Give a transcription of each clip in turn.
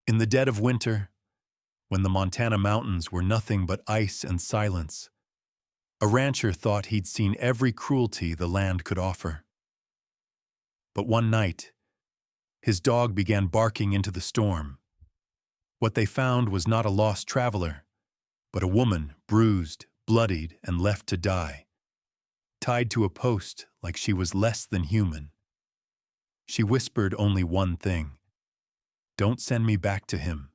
In the dead of winter, when the Montana mountains were nothing but ice and silence, a rancher thought he'd seen every cruelty the land could offer. But one night, his dog began barking into the storm. What they found was not a lost traveler, but a woman bruised, bloodied, and left to die, tied to a post like she was less than human. She whispered only one thing: "Don't send me back to him."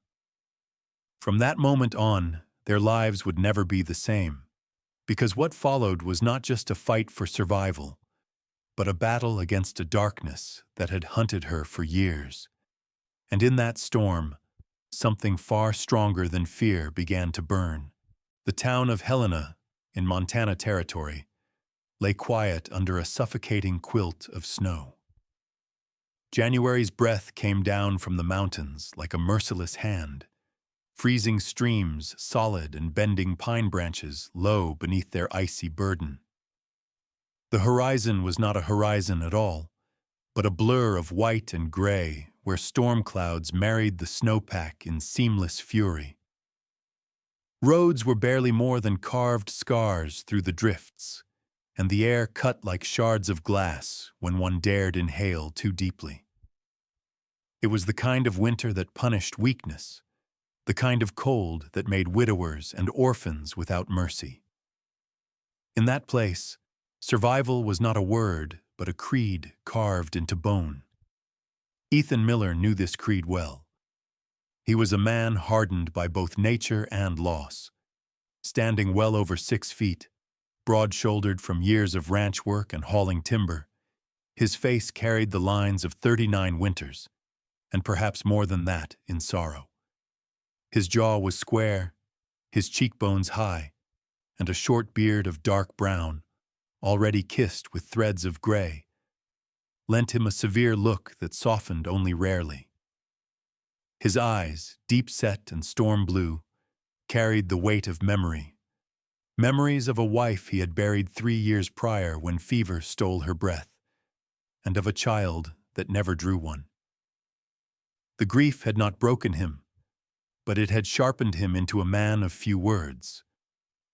From that moment on, their lives would never be the same, because what followed was not just a fight for survival, but a battle against a darkness that had hunted her for years. And in that storm, something far stronger than fear began to burn. The town of Helena, in Montana Territory, lay quiet under a suffocating quilt of snow. January's breath came down from the mountains like a merciless hand, freezing streams solid and bending pine branches low beneath their icy burden. The horizon was not a horizon at all, but a blur of white and gray where storm clouds married the snowpack in seamless fury. Roads were barely more than carved scars through the drifts, and the air cut like shards of glass when one dared inhale too deeply. It was the kind of winter that punished weakness, the kind of cold that made widowers and orphans without mercy. In that place, survival was not a word, but a creed carved into bone. Ethan Miller knew this creed well. He was a man hardened by both nature and loss, standing well over 6 feet, broad-shouldered from years of ranch work and hauling timber. His face carried the lines of 39 winters, and perhaps more than that in sorrow. His jaw was square, his cheekbones high, and a short beard of dark brown, already kissed with threads of gray, lent him a severe look that softened only rarely. His eyes, deep-set and storm blue, carried the weight of memory, memories of a wife he had buried 3 years prior when fever stole her breath, and of a child that never drew one. The grief had not broken him, but it had sharpened him into a man of few words,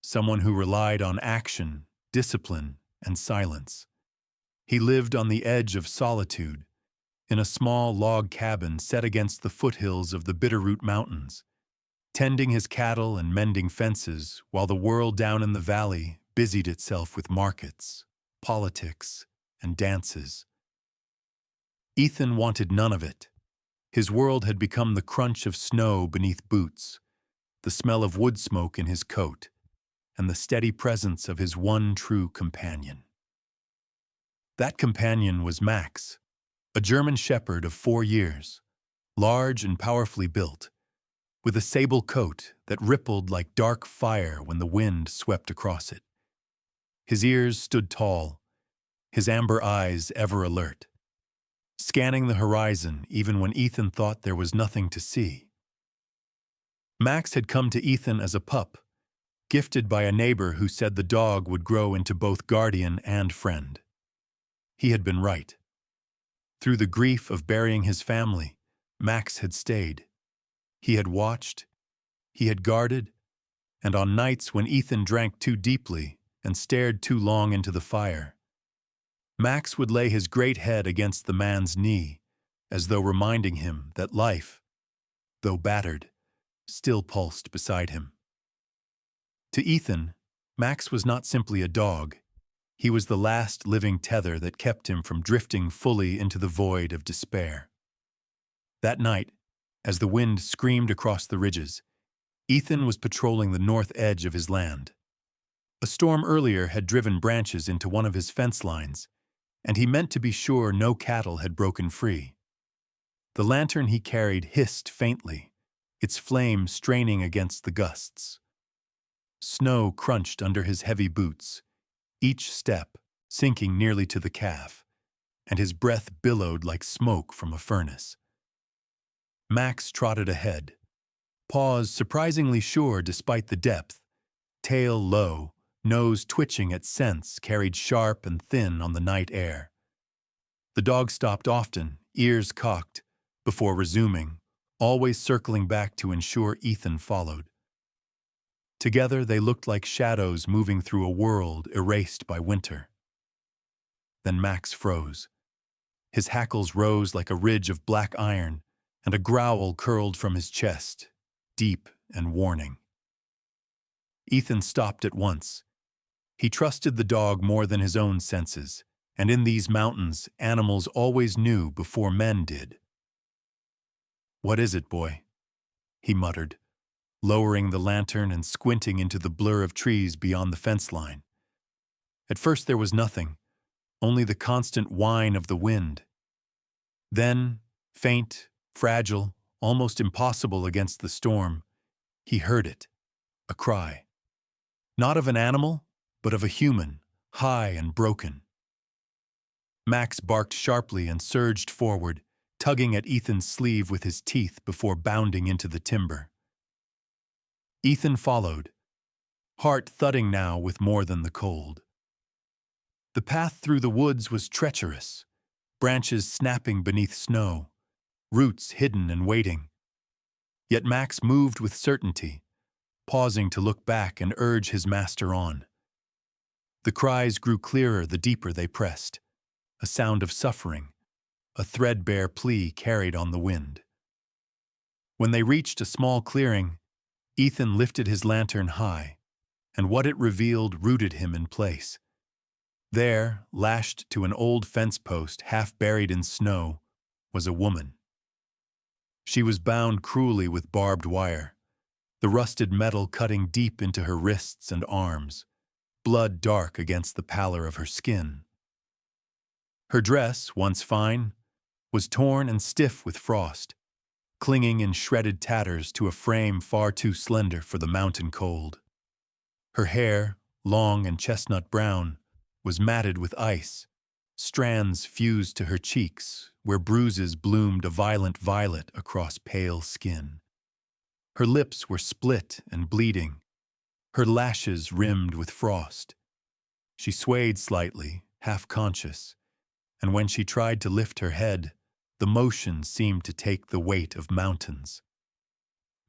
someone who relied on action, discipline, and silence. He lived on the edge of solitude, in a small log cabin set against the foothills of the Bitterroot Mountains, tending his cattle and mending fences while the world down in the valley busied itself with markets, politics, and dances. Ethan wanted none of it. His world had become the crunch of snow beneath boots, the smell of wood smoke in his coat, and the steady presence of his one true companion. That companion was Max, a German shepherd of 4 years, large and powerfully built, with a sable coat that rippled like dark fire when the wind swept across it. His ears stood tall, his amber eyes ever alert, scanning the horizon even when Ethan thought there was nothing to see. Max had come to Ethan as a pup, gifted by a neighbor who said the dog would grow into both guardian and friend. He had been right. Through the grief of burying his family, Max had stayed. He had watched, he had guarded, and on nights when Ethan drank too deeply and stared too long into the fire, Max would lay his great head against the man's knee, as though reminding him that life, though battered, still pulsed beside him. To Ethan, Max was not simply a dog. He was the last living tether that kept him from drifting fully into the void of despair. That night, as the wind screamed across the ridges, Ethan was patrolling the north edge of his land. A storm earlier had driven branches into one of his fence lines, and he meant to be sure no cattle had broken free. The lantern he carried hissed faintly, its flame straining against the gusts. Snow crunched under his heavy boots, each step sinking nearly to the calf, and his breath billowed like smoke from a furnace. Max trotted ahead, paws surprisingly sure despite the depth, tail low, nose twitching at scents carried sharp and thin on the night air. The dog stopped often, ears cocked, before resuming, always circling back to ensure Ethan followed. Together they looked like shadows moving through a world erased by winter. Then Max froze. His hackles rose like a ridge of black iron, and a growl curled from his chest, deep and warning. Ethan stopped at once. He trusted the dog more than his own senses, and in these mountains, animals always knew before men did. "What is it, boy?" he muttered, lowering the lantern and squinting into the blur of trees beyond the fence line. At first there was nothing, only the constant whine of the wind. Then, faint, fragile, almost impossible against the storm, he heard it, a cry. Not of an animal, but of a human, high and broken. Max barked sharply and surged forward, tugging at Ethan's sleeve with his teeth before bounding into the timber. Ethan followed, heart thudding now with more than the cold. The path through the woods was treacherous, branches snapping beneath snow, roots hidden and waiting. Yet Max moved with certainty, pausing to look back and urge his master on. The cries grew clearer the deeper they pressed, a sound of suffering, a threadbare plea carried on the wind. When they reached a small clearing, Ethan lifted his lantern high, and what it revealed rooted him in place. There, lashed to an old fence post half buried in snow, was a woman. She was bound cruelly with barbed wire, the rusted metal cutting deep into her wrists and arms, blood dark against the pallor of her skin. Her dress, once fine, was torn and stiff with frost, clinging in shredded tatters to a frame far too slender for the mountain cold. Her hair, long and chestnut brown, was matted with ice, strands fused to her cheeks, where bruises bloomed a violent violet across pale skin. Her lips were split and bleeding, her lashes rimmed with frost. She swayed slightly, half-conscious, and when she tried to lift her head, the motion seemed to take the weight of mountains.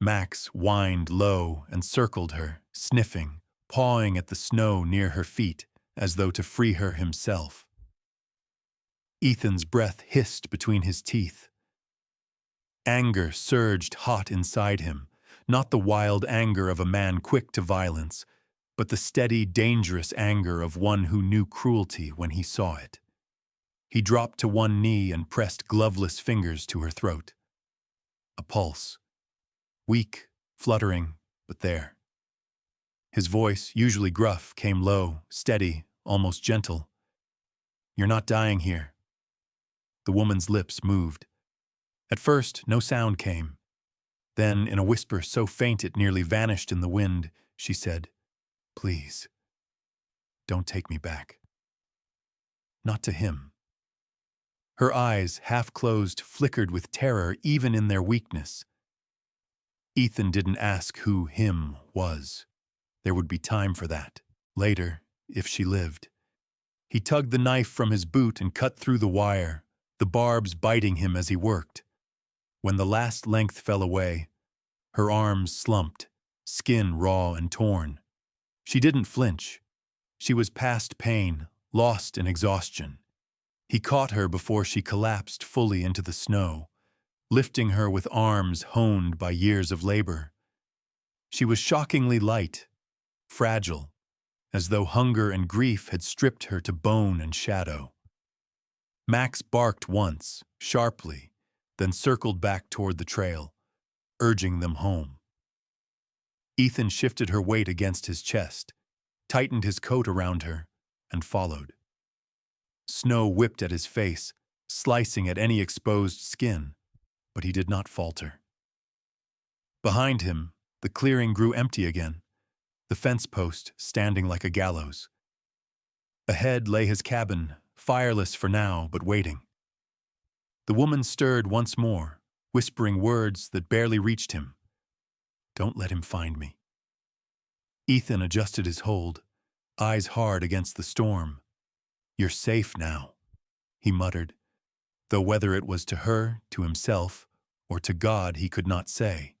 Max whined low and circled her, sniffing, pawing at the snow near her feet, as though to free her himself. Ethan's breath hissed between his teeth. Anger surged hot inside him, not the wild anger of a man quick to violence, but the steady, dangerous anger of one who knew cruelty when he saw it. He dropped to one knee and pressed gloveless fingers to her throat. A pulse. Weak, fluttering, but there. His voice, usually gruff, came low, steady, almost gentle. "You're not dying here." The woman's lips moved. At first, no sound came. Then, in a whisper so faint it nearly vanished in the wind, she said, "Please, don't take me back." Not to him. Her eyes, half-closed, flickered with terror even in their weakness. Ethan didn't ask who him was. There would be time for that, later, if she lived. He tugged the knife from his boot and cut through the wire, the barbs biting him as he worked. When the last length fell away, her arms slumped, skin raw and torn. She didn't flinch. She was past pain, lost in exhaustion. He caught her before she collapsed fully into the snow, lifting her with arms honed by years of labor. She was shockingly light, fragile, as though hunger and grief had stripped her to bone and shadow. Max barked once, sharply, then circled back toward the trail, urging them home. Ethan shifted her weight against his chest, tightened his coat around her, and followed. Snow whipped at his face, slicing at any exposed skin, but he did not falter. Behind him, the clearing grew empty again, the fence post standing like a gallows. Ahead lay his cabin, fireless for now, but waiting. The woman stirred once more, whispering words that barely reached him. "Don't let him find me." Ethan adjusted his hold, eyes hard against the storm. "You're safe now," he muttered, though whether it was to her, to himself, or to God he could not say.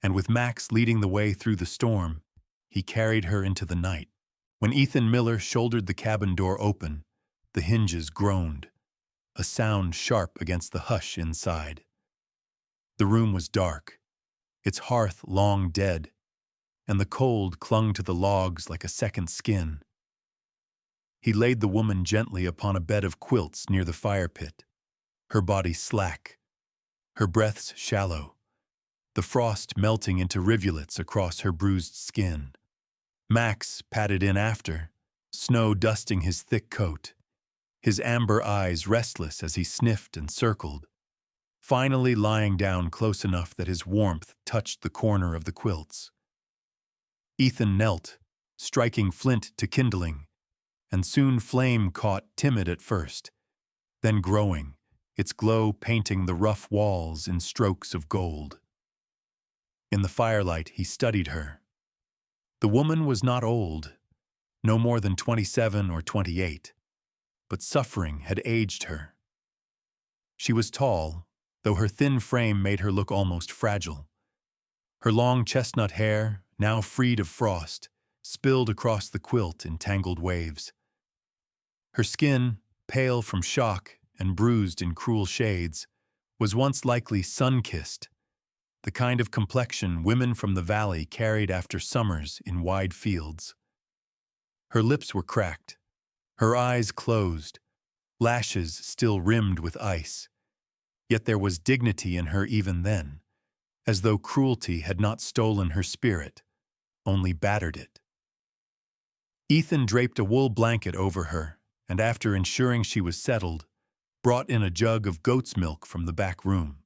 And with Max leading the way through the storm, he carried her into the night. When Ethan Miller shouldered the cabin door open, the hinges groaned, a sound sharp against the hush inside. The room was dark, its hearth long dead, and the cold clung to the logs like a second skin. He laid the woman gently upon a bed of quilts near the fire pit, her body slack, her breaths shallow, the frost melting into rivulets across her bruised skin. Max padded in after, snow dusting his thick coat, his amber eyes restless as he sniffed and circled, finally lying down close enough that his warmth touched the corner of the quilts. Ethan knelt, striking flint to kindling, and soon flame caught timid at first, then growing, its glow painting the rough walls in strokes of gold. In the firelight he studied her. The woman was not old, no more than 27 or 28, but suffering had aged her. She was tall, though her thin frame made her look almost fragile. Her long chestnut hair, now freed of frost, spilled across the quilt in tangled waves. Her skin, pale from shock and bruised in cruel shades, was once likely sun-kissed, the kind of complexion women from the valley carried after summers in wide fields. Her lips were cracked, her eyes closed, lashes still rimmed with ice, yet there was dignity in her even then, as though cruelty had not stolen her spirit, only battered it. Ethan draped a wool blanket over her, and after ensuring she was settled, brought in a jug of goat's milk from the back room.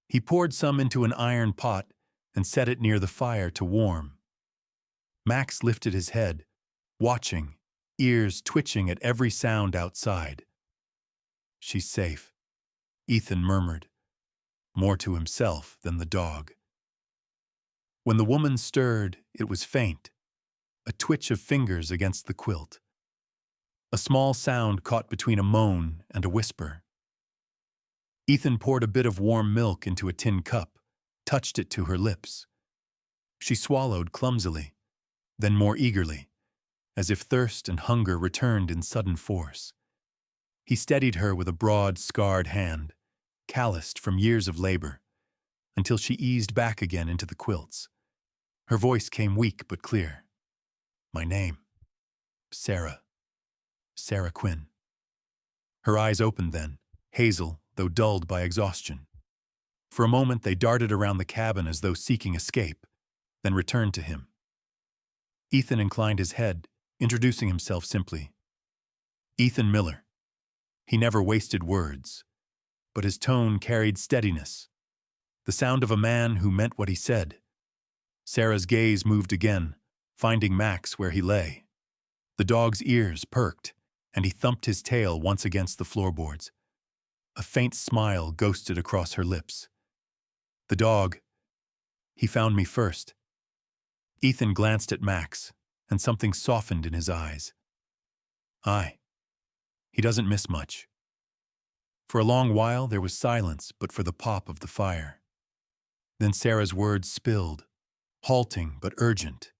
He poured some into an iron pot and set it near the fire to warm. Max lifted his head, watching, ears twitching at every sound outside. "She's safe," Ethan murmured, more to himself than the dog. When the woman stirred, it was faint, a twitch of fingers against the quilt. A small sound caught between a moan and a whisper. Ethan poured a bit of warm milk into a tin cup, touched it to her lips. She swallowed clumsily, then more eagerly, as if thirst and hunger returned in sudden force. He steadied her with a broad, scarred hand, calloused from years of labor, until she eased back again into the quilts. Her voice came weak but clear. "My name, Sarah Quinn." Her eyes opened then, hazel, though dulled by exhaustion. For a moment they darted around the cabin as though seeking escape, then returned to him. Ethan inclined his head, introducing himself simply. Ethan Miller. He never wasted words, but his tone carried steadiness, the sound of a man who meant what he said. Sarah's gaze moved again, finding Max where he lay. The dog's ears perked, and he thumped his tail once against the floorboards. A faint smile ghosted across her lips. "The dog. He found me first." Ethan glanced at Max, and something softened in his eyes. "Aye. He doesn't miss much." For a long while there was silence but for the pop of the fire. Then Sarah's words spilled, halting but urgent,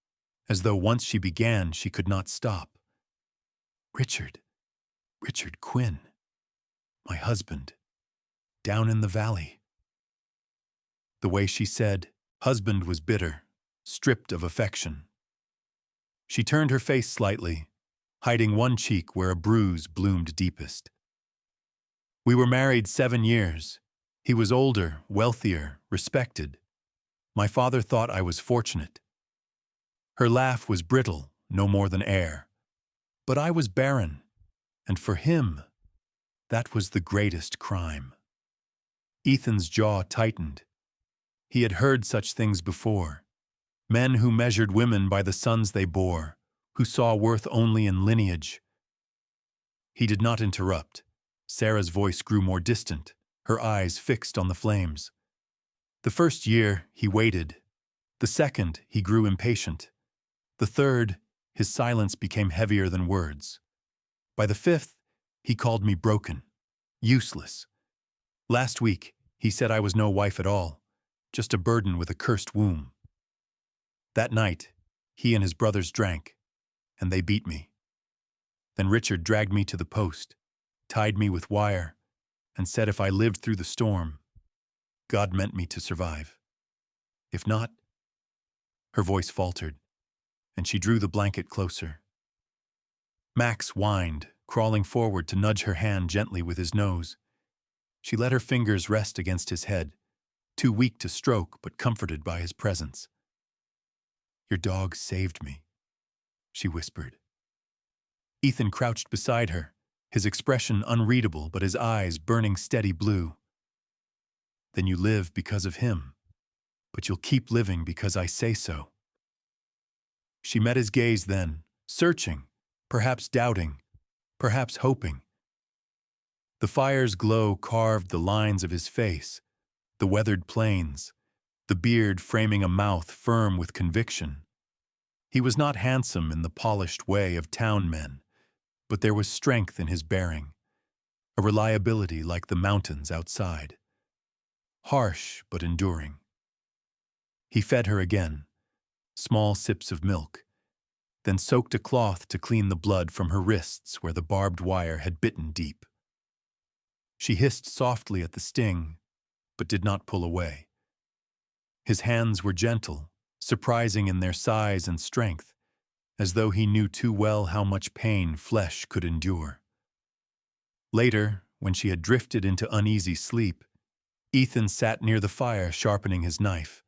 as though once she began she could not stop. Richard Quinn. My husband. Down in the valley." The way she said husband was bitter, stripped of affection. She turned her face slightly, hiding one cheek where a bruise bloomed deepest. "We were married 7 years. He was older, wealthier, respected. My father thought I was fortunate." Her laugh was brittle, no more than air. "But I was barren, and for him, that was the greatest crime." Ethan's jaw tightened. He had heard such things before. Men who measured women by the sons they bore, who saw worth only in lineage. He did not interrupt. Sarah's voice grew more distant, her eyes fixed on the flames. "The first year, he waited. The second, he grew impatient. The third, his silence became heavier than words. By the 5th, he called me broken, useless. Last week, He said I was no wife at all, just a burden with a cursed womb. That night, he and his brothers drank, and they beat me. Then Richard dragged me to the post, tied me with wire, and said if I lived through the storm, God meant me to survive. If not, her voice faltered, and she drew the blanket closer. Max whined, crawling forward to nudge her hand gently with his nose. She let her fingers rest against his head, too weak to stroke but comforted by his presence. "Your dog saved me," she whispered. Ethan crouched beside her, his expression unreadable but his eyes burning steady blue. "Then you live because of him, but you'll keep living because I say so." She met his gaze then, searching, perhaps doubting, perhaps hoping. The fire's glow carved the lines of his face, the weathered plains, the beard framing a mouth firm with conviction. He was not handsome in the polished way of town men, but there was strength in his bearing, a reliability like the mountains outside. Harsh but enduring. He fed her again, small sips of milk, then soaked a cloth to clean the blood from her wrists where the barbed wire had bitten deep. She hissed softly at the sting, but did not pull away. His hands were gentle, surprising in their size and strength, as though he knew too well how much pain flesh could endure. Later, when she had drifted into uneasy sleep, Ethan sat near the fire sharpening his knife,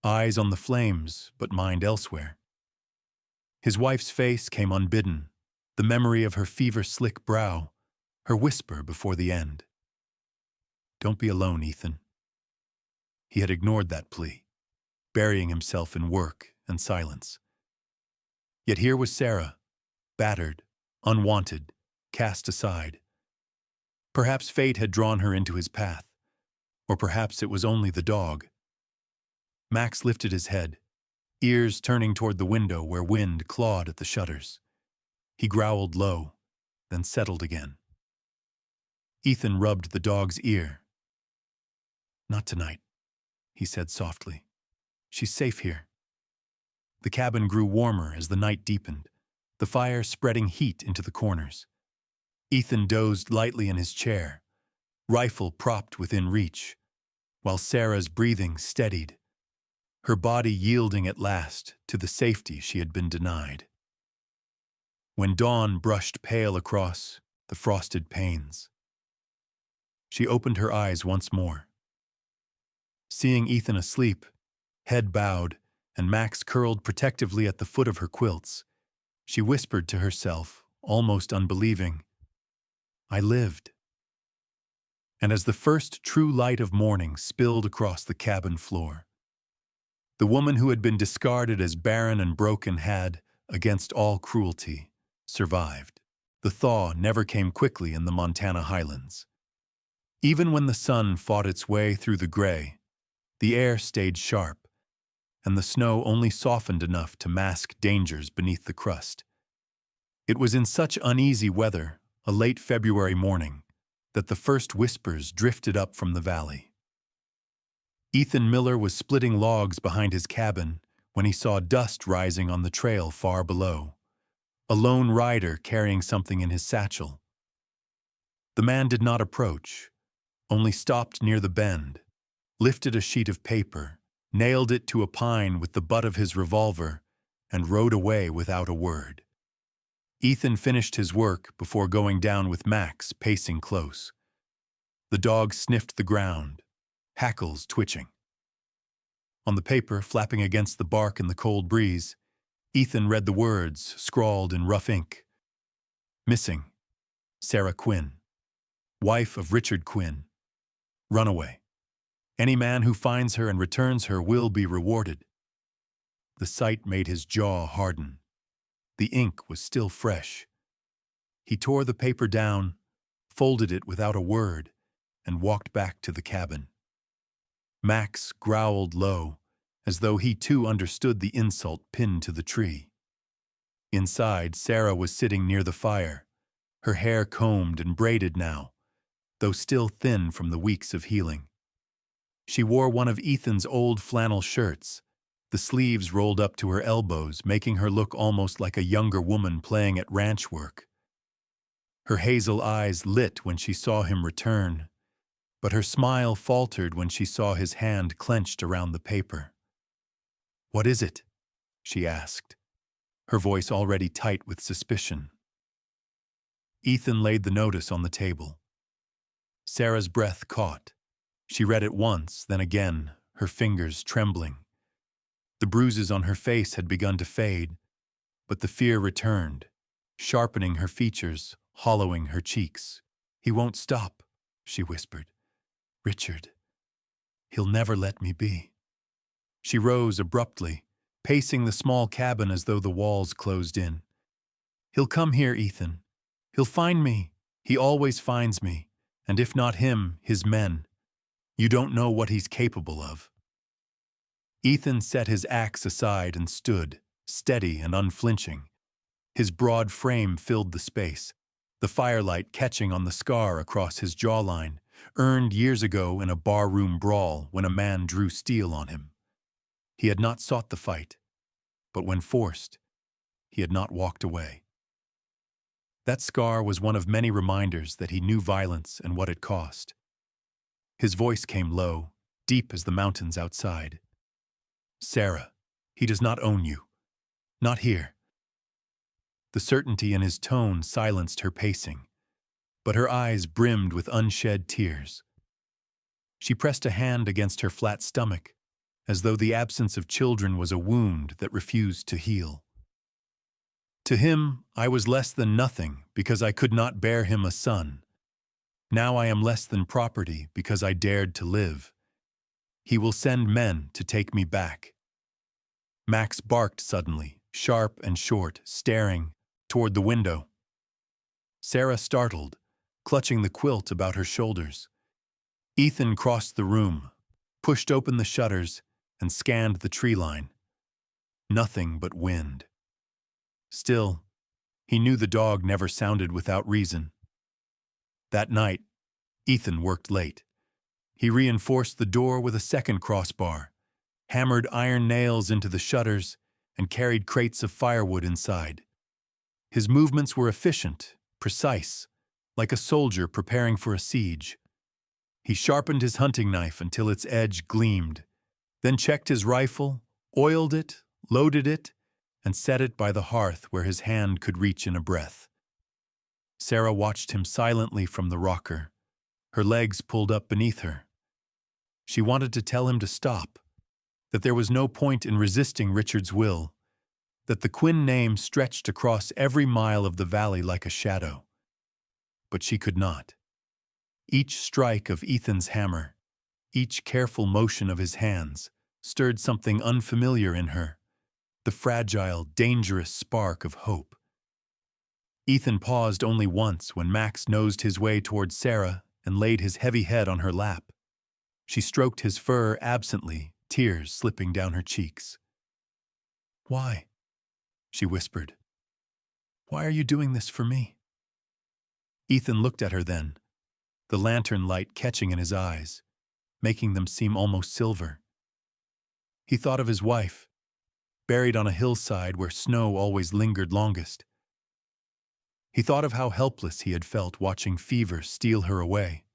eyes on the flames but mind elsewhere. His wife's face came unbidden, the memory of her fever-slick brow, her whisper before the end. "Don't be alone, Ethan." He had ignored that plea, burying himself in work and silence. Yet here was Sarah, battered, unwanted, cast aside. Perhaps fate had drawn her into his path, or perhaps it was only the dog. Max lifted his head, ears turning toward the window where wind clawed at the shutters. He growled low, then settled again. Ethan rubbed the dog's ear. "Not tonight," he said softly. "She's safe here." The cabin grew warmer as the night deepened, the fire spreading heat into the corners. Ethan dozed lightly in his chair, rifle propped within reach, while Sarah's breathing steadied, her body yielding at last to the safety she had been denied. When dawn brushed pale across the frosted panes, she opened her eyes once more. Seeing Ethan asleep, head bowed, and Max curled protectively at the foot of her quilts, she whispered to herself, almost unbelieving, "I lived." And as the first true light of morning spilled across the cabin floor, the woman who had been discarded as barren and broken had, against all cruelty, survived. The thaw never came quickly in the Montana highlands. Even when the sun fought its way through the gray, the air stayed sharp, and the snow only softened enough to mask dangers beneath the crust. It was in such uneasy weather, a late February morning, that the first whispers drifted up from the valley. Ethan Miller was splitting logs behind his cabin when he saw dust rising on the trail far below, a lone rider carrying something in his satchel. The man did not approach, only stopped near the bend, lifted a sheet of paper, nailed it to a pine with the butt of his revolver, and rode away without a word. Ethan finished his work before going down with Max pacing close. The dog sniffed the ground, hackles twitching. On the paper, flapping against the bark in the cold breeze, Ethan read the words, scrawled in rough ink. "Missing, Sarah Quinn, wife of Richard Quinn, runaway. Any man who finds her and returns her will be rewarded." The sight made his jaw harden. The ink was still fresh. He tore the paper down, folded it without a word, and walked back to the cabin. Max growled low, as though he too understood the insult pinned to the tree. Inside, Sarah was sitting near the fire, her hair combed and braided now, though still thin from the weeks of healing. She wore one of Ethan's old flannel shirts, the sleeves rolled up to her elbows, making her look almost like a younger woman playing at ranch work. Her hazel eyes lit when she saw him return, but her smile faltered when she saw his hand clenched around the paper. "What is it?" she asked, her voice already tight with suspicion. Ethan laid the notice on the table. Sarah's breath caught. She read it once, then again, her fingers trembling. The bruises on her face had begun to fade, but the fear returned, sharpening her features, hollowing her cheeks. "He won't stop," she whispered. "Richard, he'll never let me be." She rose abruptly, pacing the small cabin as though the walls closed in. "He'll come here, Ethan. He'll find me. He always finds me. And if not him, his men. You don't know what he's capable of." Ethan set his axe aside and stood, steady and unflinching. His broad frame filled the space, the firelight catching on the scar across his jawline, earned years ago in a barroom brawl when a man drew steel on him. He had not sought the fight, but when forced, he had not walked away. That scar was one of many reminders that he knew violence and what it cost. His voice came low, deep as the mountains outside. "Sarah, he does not own you. Not here." The certainty in his tone silenced her pacing, but her eyes brimmed with unshed tears. She pressed a hand against her flat stomach, as though the absence of children was a wound that refused to heal. "To him, I was less than nothing because I could not bear him a son. Now I am less than property because I dared to live. He will send men to take me back." Max barked suddenly, sharp and short, staring toward the window. Sarah startled, clutching the quilt about her shoulders. Ethan crossed the room, pushed open the shutters, and scanned the tree line. Nothing but wind. Still, he knew the dog never sounded without reason. That night, Ethan worked late. He reinforced the door with a second crossbar, hammered iron nails into the shutters, and carried crates of firewood inside. His movements were efficient, precise, like a soldier preparing for a siege. He sharpened his hunting knife until its edge gleamed, then checked his rifle, oiled it, loaded it, and set it by the hearth where his hand could reach in a breath. Sarah watched him silently from the rocker, her legs pulled up beneath her. She wanted to tell him to stop, that there was no point in resisting Richard's will, that the Quinn name stretched across every mile of the valley like a shadow. But she could not. Each strike of Ethan's hammer, each careful motion of his hands, stirred something unfamiliar in her, the fragile, dangerous spark of hope. Ethan paused only once when Max nosed his way toward Sarah and laid his heavy head on her lap. She stroked his fur absently, tears slipping down her cheeks. "Why?" she whispered. "Why are you doing this for me?" Ethan looked at her then, the lantern light catching in his eyes, making them seem almost silver. He thought of his wife, buried on a hillside where snow always lingered longest. He thought of how helpless he had felt watching fever steal her away,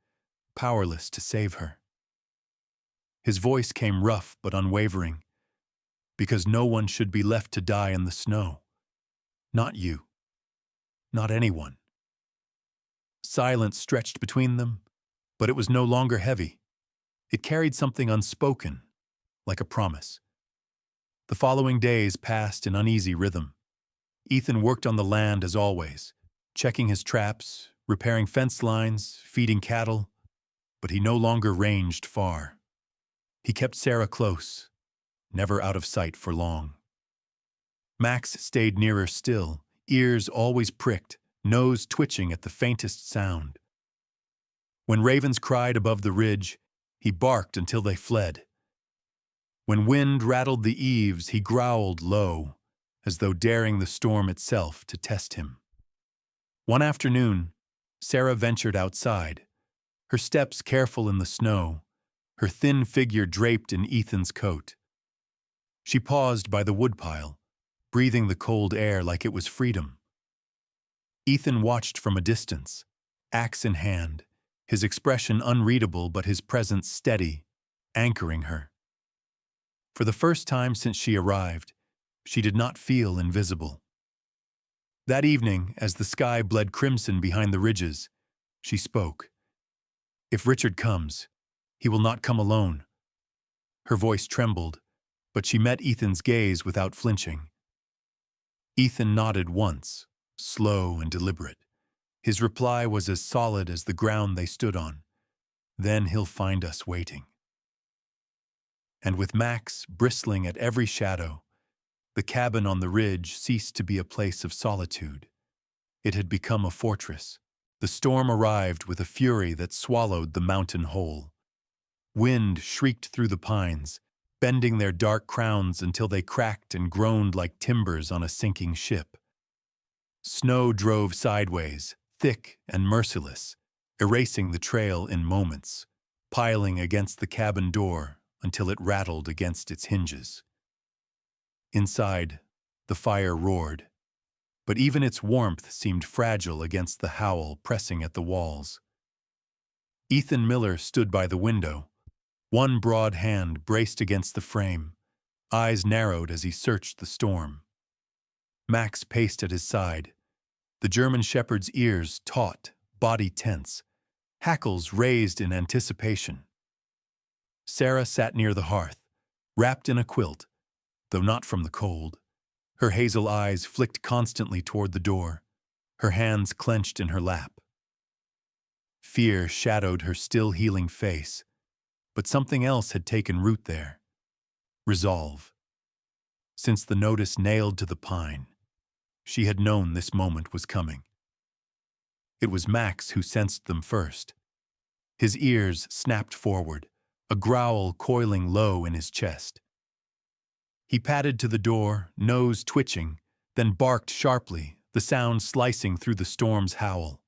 powerless to save her. His voice came rough but unwavering, "Because no one should be left to die in the snow. Not you. Not anyone." Silence stretched between them, but it was no longer heavy. It carried something unspoken, like a promise. The following days passed in uneasy rhythm. Ethan worked on the land as always, checking his traps, repairing fence lines, feeding cattle, but he no longer ranged far. He kept Sarah close, never out of sight for long. Max stayed nearer still, ears always pricked, nose twitching at the faintest sound. When ravens cried above the ridge, he barked until they fled. When wind rattled the eaves, he growled low, as though daring the storm itself to test him. One afternoon, Sarah ventured outside, her steps careful in the snow, her thin figure draped in Ethan's coat. She paused by the woodpile, breathing the cold air like it was freedom. Ethan watched from a distance, axe in hand, his expression unreadable but his presence steady, anchoring her. For the first time since she arrived, she did not feel invisible. That evening, as the sky bled crimson behind the ridges, she spoke. "If Richard comes, he will not come alone." Her voice trembled, but she met Ethan's gaze without flinching. Ethan nodded once, slow and deliberate. His reply was as solid as the ground they stood on. "Then he'll find us waiting." And with Max bristling at every shadow, the cabin on the ridge ceased to be a place of solitude. It had become a fortress. The storm arrived with a fury that swallowed the mountain whole. Wind shrieked through the pines, bending their dark crowns until they cracked and groaned like timbers on a sinking ship. Snow drove sideways, thick and merciless, erasing the trail in moments, piling against the cabin door until it rattled against its hinges. Inside, the fire roared, but even its warmth seemed fragile against the howl pressing at the walls. Ethan Miller stood by the window, one broad hand braced against the frame, eyes narrowed as he searched the storm. Max paced at his side, the German shepherd's ears taut, body tense, hackles raised in anticipation. Sarah sat near the hearth, wrapped in a quilt, though not from the cold. Her hazel eyes flicked constantly toward the door, her hands clenched in her lap. Fear shadowed her still healing face, but something else had taken root there. Resolve. Since the notice nailed to the pine, she had known this moment was coming. It was Max who sensed them first. His ears snapped forward, a growl coiling low in his chest. He padded to the door, nose twitching, then barked sharply, the sound slicing through the storm's howl.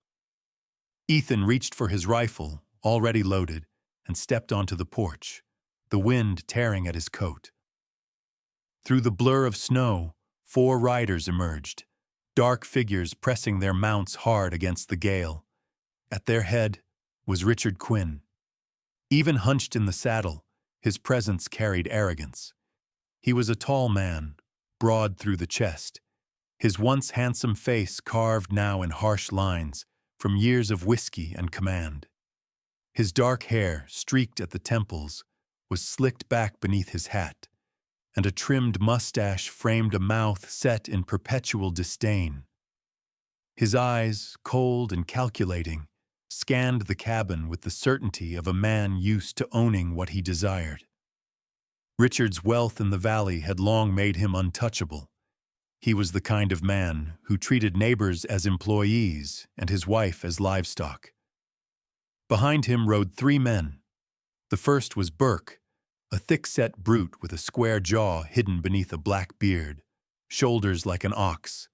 Ethan reached for his rifle, already loaded, and stepped onto the porch, the wind tearing at his coat. Through the blur of snow, 4 riders emerged, dark figures pressing their mounts hard against the gale. At their head was Richard Quinn. Even hunched in the saddle, his presence carried arrogance. He was a tall man, broad through the chest, his once handsome face carved now in harsh lines from years of whiskey and command. His dark hair, streaked at the temples, was slicked back beneath his hat, and a trimmed mustache framed a mouth set in perpetual disdain. His eyes, cold and calculating, scanned the cabin with the certainty of a man used to owning what he desired. Richard's wealth in the valley had long made him untouchable. He was the kind of man who treated neighbors as employees and his wife as livestock. Behind him rode 3 men. The first was Burke, a thick-set brute with a square jaw hidden beneath a black beard, shoulders like an ox,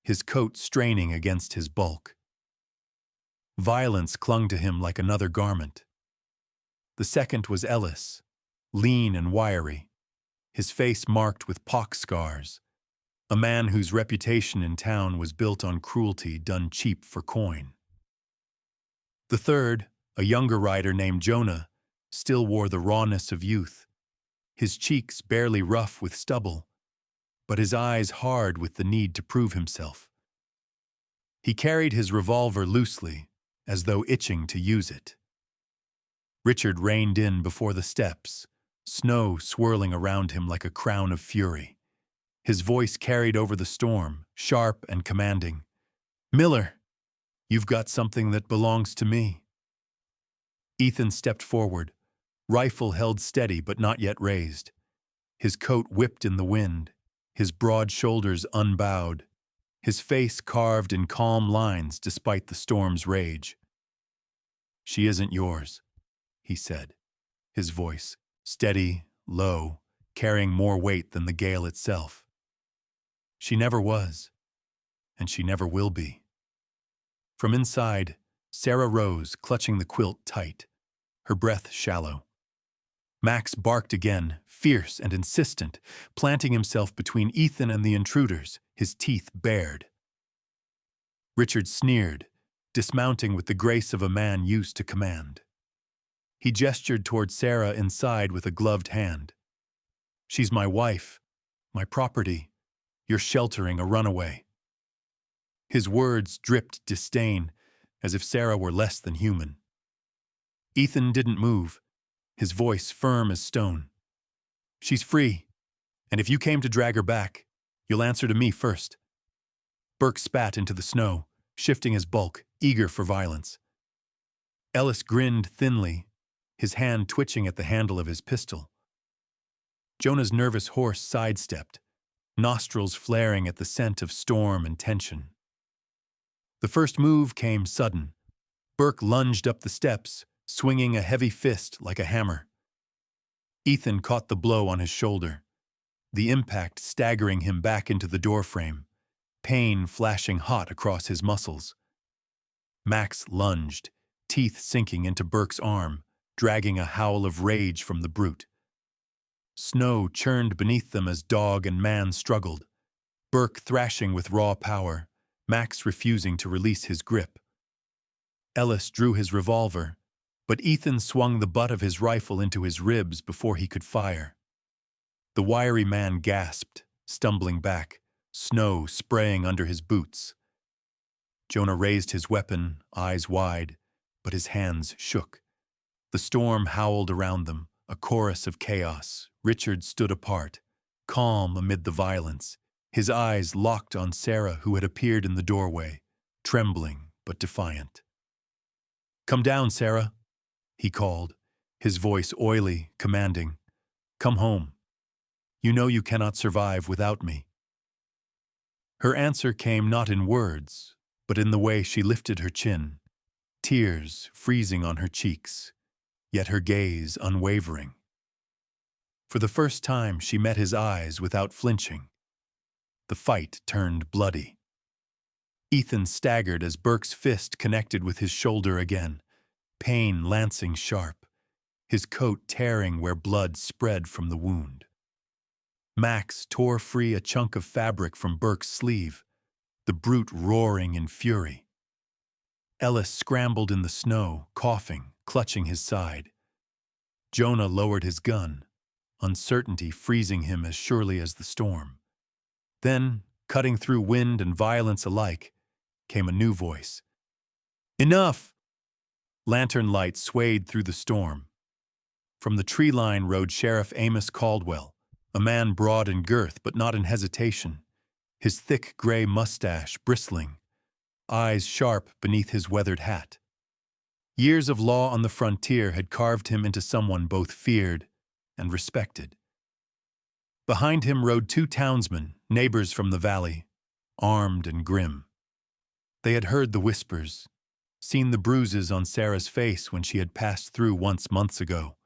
his coat straining against his bulk. Violence clung to him like another garment. The second was Ellis, lean and wiry, his face marked with pox scars, a man whose reputation in town was built on cruelty done cheap for coin. The third, a younger rider named Jonah, still wore the rawness of youth, his cheeks barely rough with stubble, but his eyes hard with the need to prove himself. He carried his revolver loosely, as though itching to use it. Richard reined in before the steps, snow swirling around him like a crown of fury. His voice carried over the storm, sharp and commanding. "Miller, you've got something that belongs to me." Ethan stepped forward, rifle held steady but not yet raised. His coat whipped in the wind, his broad shoulders unbowed, his face carved in calm lines despite the storm's rage. "She isn't yours," he said, his voice steady, low, carrying more weight than the gale itself. "She never was, and she never will be." From inside, Sarah rose, clutching the quilt tight, her breath shallow. Max barked again, fierce and insistent, planting himself between Ethan and the intruders, his teeth bared. Richard sneered, dismounting with the grace of a man used to command. He gestured toward Sarah inside with a gloved hand. "She's my wife, my property. You're sheltering a runaway." His words dripped disdain, as if Sarah were less than human. Ethan didn't move, his voice firm as stone. "She's free, and if you came to drag her back, you'll answer to me first." Burke spat into the snow, shifting his bulk, eager for violence. Ellis grinned thinly, his hand twitching at the handle of his pistol. Jonah's nervous horse sidestepped, nostrils flaring at the scent of storm and tension. The first move came sudden. Burke lunged up the steps, swinging a heavy fist like a hammer. Ethan caught the blow on his shoulder, the impact staggering him back into the doorframe, pain flashing hot across his muscles. Max lunged, teeth sinking into Burke's arm, dragging a howl of rage from the brute. Snow churned beneath them as dog and man struggled, Burke thrashing with raw power, Max refusing to release his grip. Ellis drew his revolver, but Ethan swung the butt of his rifle into his ribs before he could fire. The wiry man gasped, stumbling back, snow spraying under his boots. Jonah raised his weapon, eyes wide, but his hands shook. The storm howled around them, a chorus of chaos. Richard stood apart, calm amid the violence, his eyes locked on Sarah, who had appeared in the doorway, trembling but defiant. "Come down, Sarah," he called, his voice oily, commanding. "Come home. You know you cannot survive without me." Her answer came not in words, but in the way she lifted her chin, tears freezing on her cheeks, yet her gaze unwavering. For the first time, she met his eyes without flinching. The fight turned bloody. Ethan staggered as Burke's fist connected with his shoulder again, pain lancing sharp, his coat tearing where blood spread from the wound. Max tore free a chunk of fabric from Burke's sleeve, the brute roaring in fury. Ellis scrambled in the snow, coughing, clutching his side. Jonah lowered his gun, uncertainty freezing him as surely as the storm. Then, cutting through wind and violence alike, came a new voice. "Enough!" Lantern light swayed through the storm. From the tree line rode Sheriff Amos Caldwell, a man broad in girth but not in hesitation, his thick gray mustache bristling, eyes sharp beneath his weathered hat. Years of law on the frontier had carved him into someone both feared and respected. Behind him rode two townsmen, neighbors from the valley, armed and grim. They had heard the whispers, seen the bruises on Sarah's face when she had passed through once months ago,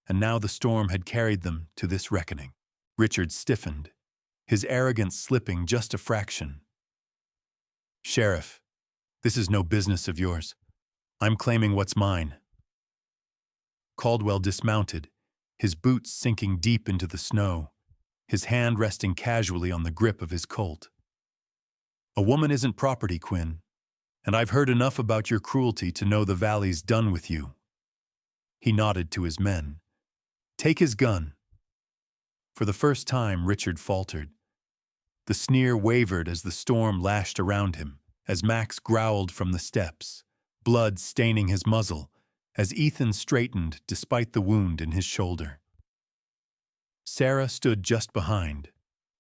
and now the storm had carried them to this reckoning. Richard stiffened, his arrogance slipping just a fraction. "Sheriff, this is no business of yours. I'm claiming what's mine." Caldwell dismounted, his boots sinking deep into the snow, his hand resting casually on the grip of his Colt. "A woman isn't property, Quinn, and I've heard enough about your cruelty to know the valley's done with you." He nodded to his men. "Take his gun." For the first time, Richard faltered. The sneer wavered as the storm lashed around him, as Max growled from the steps, blood staining his muzzle, as Ethan straightened despite the wound in his shoulder. Sarah stood just behind,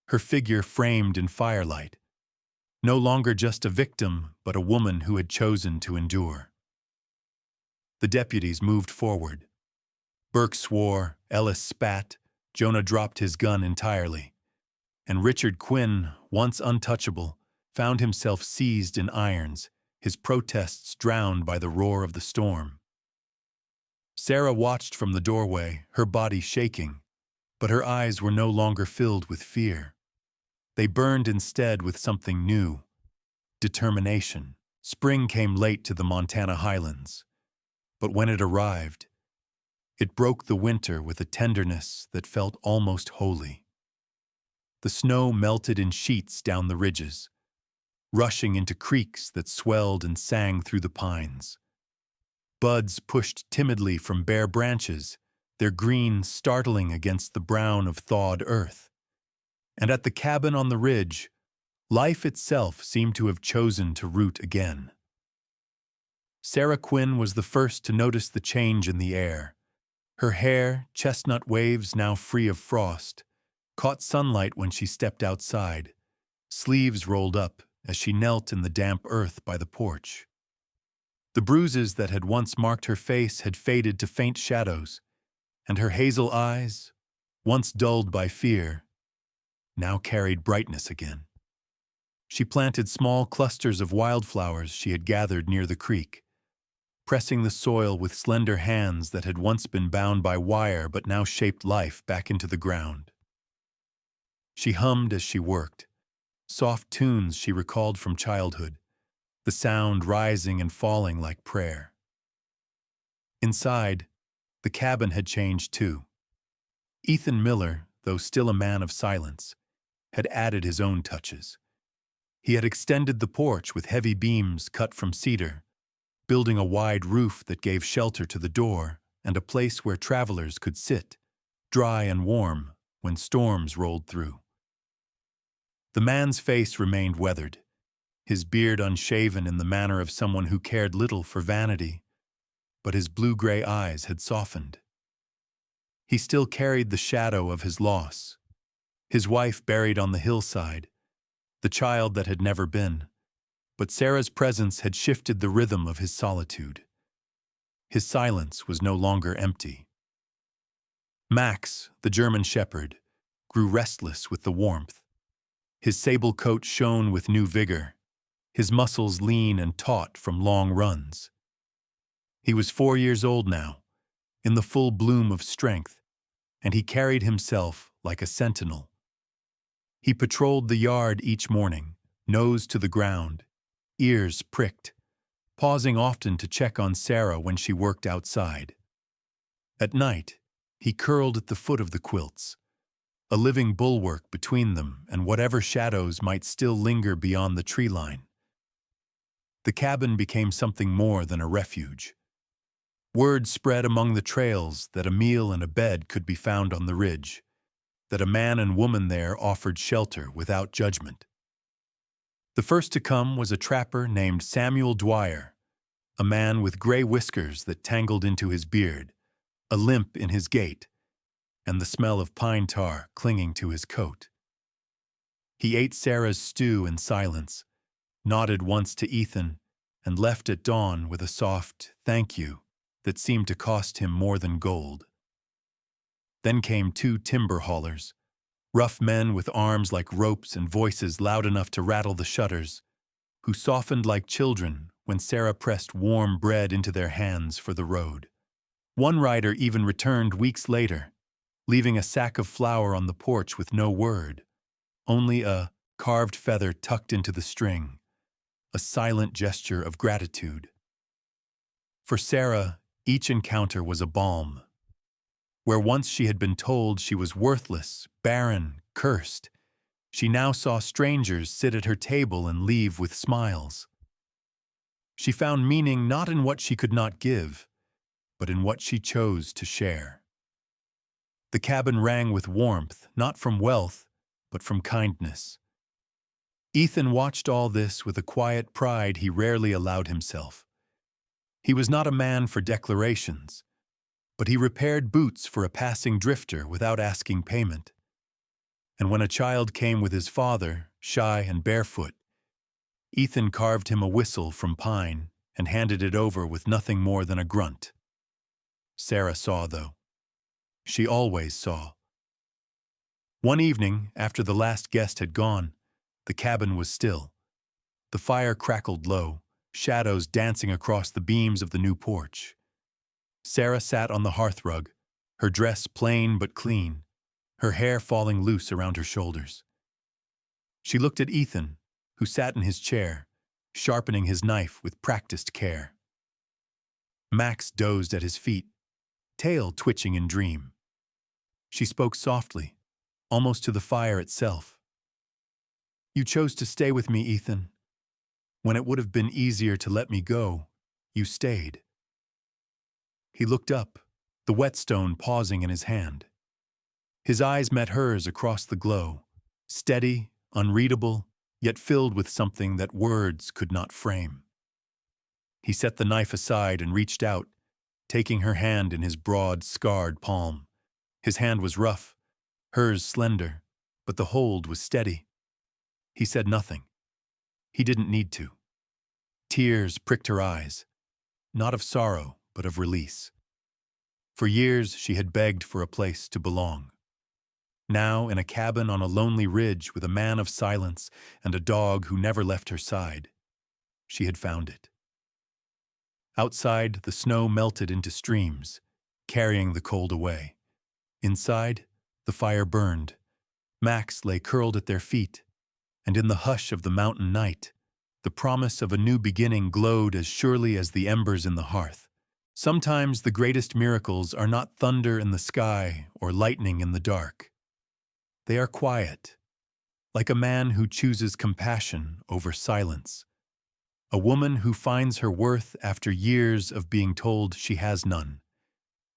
her figure framed in firelight, no longer just a victim, but a woman who had chosen to endure. The deputies moved forward. Burke swore, Ellis spat, Jonah dropped his gun entirely, and Richard Quinn, once untouchable, found himself seized in irons, his protests drowned by the roar of the storm. Sarah watched from the doorway, her body shaking, but her eyes were no longer filled with fear. They burned instead with something new, determination. Spring came late to the Montana highlands, but when it arrived, It broke the winter with a tenderness that felt almost holy. The snow melted in sheets down the ridges, rushing into creeks that swelled and sang through the pines. Buds pushed timidly from bare branches, their green startling against the brown of thawed earth. And at the cabin on the ridge, life itself seemed to have chosen to root again. Sarah Quinn was the first to notice the change in the air. Her hair, chestnut waves now free of frost, caught sunlight when she stepped outside, sleeves rolled up as she knelt in the damp earth by the porch. The bruises that had once marked her face had faded to faint shadows, and her hazel eyes, once dulled by fear, now carried brightness again. She planted small clusters of wildflowers she had gathered near the creek, pressing the soil with slender hands that had once been bound by wire but now shaped life back into the ground. She hummed as she worked, soft tunes she recalled from childhood, the sound rising and falling like prayer. Inside, the cabin had changed too. Ethan Miller, though still a man of silence, had added his own touches. He had extended the porch with heavy beams cut from cedar, building a wide roof that gave shelter to the door and a place where travelers could sit, dry and warm, when storms rolled through. The man's face remained weathered, his beard unshaven in the manner of someone who cared little for vanity, but his blue-gray eyes had softened. He still carried the shadow of his loss, his wife buried on the hillside, the child that had never been, but Sarah's presence had shifted the rhythm of his solitude. His silence was no longer empty. Max, the German shepherd, grew restless with the warmth. His sable coat shone with new vigor, his muscles lean and taut from long runs. He was 4 years old now, in the full bloom of strength, and he carried himself like a sentinel. He patrolled the yard each morning, nose to the ground, ears pricked, pausing often to check on Sarah when she worked outside. At night, he curled at the foot of the quilts, a living bulwark between them and whatever shadows might still linger beyond the tree line. The cabin became something more than a refuge. Word spread among the trails that a meal and a bed could be found on the ridge, that a man and woman there offered shelter without judgment. The first to come was a trapper named Samuel Dwyer, a man with gray whiskers that tangled into his beard, a limp in his gait, and the smell of pine tar clinging to his coat. He ate Sarah's stew in silence, nodded once to Ethan, and left at dawn with a soft "thank you" that seemed to cost him more than gold. Then came 2 timber haulers, rough men with arms like ropes and voices loud enough to rattle the shutters, who softened like children when Sarah pressed warm bread into their hands for the road. One rider even returned weeks later, leaving a sack of flour on the porch with no word, only a carved feather tucked into the string, a silent gesture of gratitude. For Sarah, each encounter was a balm. Where once she had been told she was worthless, barren, cursed, she now saw strangers sit at her table and leave with smiles. She found meaning not in what she could not give, but in what she chose to share. The cabin rang with warmth, not from wealth, but from kindness. Ethan watched all this with a quiet pride he rarely allowed himself. He was not a man for declarations, but he repaired boots for a passing drifter without asking payment. And when a child came with his father, shy and barefoot, Ethan carved him a whistle from pine and handed it over with nothing more than a grunt. Sarah saw, though. She always saw. One evening, after the last guest had gone, the cabin was still. The fire crackled low, shadows dancing across the beams of the new porch. Sarah sat on the hearthrug, her dress plain but clean, her hair falling loose around her shoulders. She looked at Ethan, who sat in his chair, sharpening his knife with practiced care. Max dozed at his feet, tail twitching in dream. She spoke softly, almost to the fire itself. "You chose to stay with me, Ethan. When it would have been easier to let me go, you stayed." He looked up, the whetstone pausing in his hand. His eyes met hers across the glow, steady, unreadable, yet filled with something that words could not frame. He set the knife aside and reached out, taking her hand in his broad, scarred palm. His hand was rough, hers slender, but the hold was steady. He said nothing. He didn't need to. Tears pricked her eyes, not of sorrow, but of release. For years she had begged for a place to belong. Now, in a cabin on a lonely ridge with a man of silence and a dog who never left her side, she had found it. Outside, the snow melted into streams, carrying the cold away. Inside, the fire burned. Max lay curled at their feet, and in the hush of the mountain night, the promise of a new beginning glowed as surely as the embers in the hearth. Sometimes the greatest miracles are not thunder in the sky or lightning in the dark. They are quiet, like a man who chooses compassion over silence. A woman who finds her worth after years of being told she has none,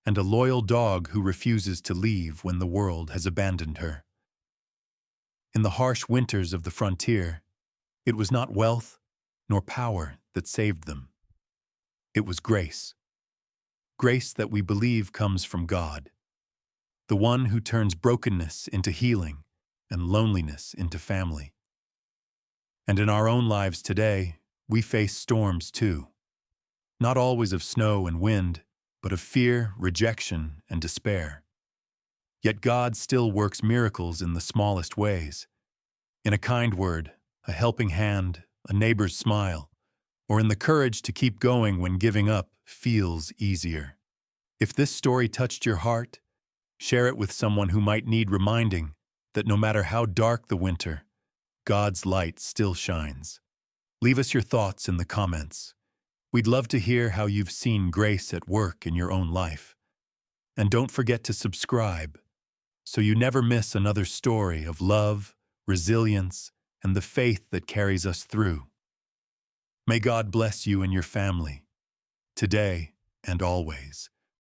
and a loyal dog who refuses to leave when the world has abandoned her. In the harsh winters of the frontier, it was not wealth nor power that saved them. It was grace. Grace that we believe comes from God, the one who turns brokenness into healing and loneliness into family. And in our own lives today, we face storms too. Not always of snow and wind, but of fear, rejection, and despair. Yet God still works miracles in the smallest ways. In a kind word, a helping hand, a neighbor's smile, or in the courage to keep going when giving up feels easier. If this story touched your heart, share it with someone who might need reminding that no matter how dark the winter, God's light still shines. Leave us your thoughts in the comments. We'd love to hear how you've seen grace at work in your own life. And don't forget to subscribe so you never miss another story of love, resilience, and the faith that carries us through. May God bless you and your family, today and always.